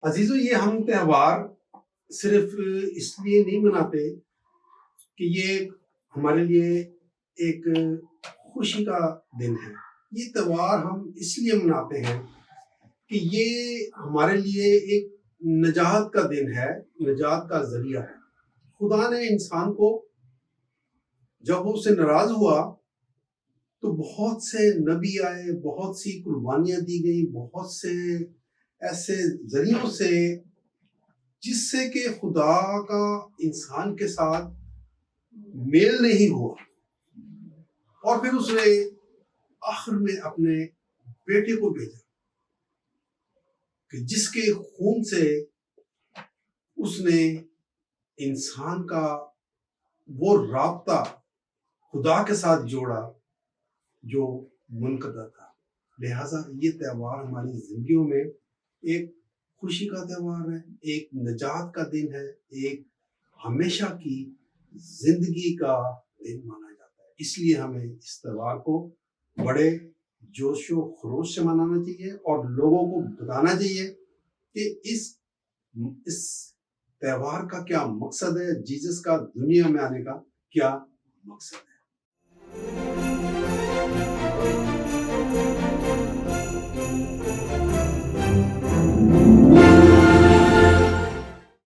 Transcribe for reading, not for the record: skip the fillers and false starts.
عزیزو، یہ ہم تہوار صرف اس لیے نہیں مناتے کہ یہ ہمارے لیے ایک خوشی کا دن ہے. یہ تہوار ہم اس لیے مناتے ہیں کہ یہ ہمارے لیے ایک نجات کا دن ہے، نجات کا ذریعہ ہے. خدا نے انسان کو جب وہ اسے ناراض ہوا تو بہت سے نبی آئے، بہت سی قربانیاں دی گئی، بہت سے ایسے ذریعوں سے جس سے کہ خدا کا انسان کے ساتھ میل نہیں ہوا. اور پھر اس نے آخر میں اپنے بیٹے کو بھیجا کہ جس کے خون سے اس نے انسان کا وہ رابطہ خدا کے ساتھ جوڑا جو منقطع تھا. لہٰذا یہ تہوار ہماری زندگیوں میں ایک خوشی کا تہوار ہے، ایک نجات کا دن ہے، ایک ہمیشہ کی زندگی کا دن مانا جاتا ہے. اس لیے ہمیں اس تہوار کو بڑے جوش و خروش سے منانا چاہیے اور لوگوں کو بتانا چاہیے کہ اس تہوار کا کیا مقصد ہے، جیسس کا دنیا میں آنے کا کیا مقصد ہے.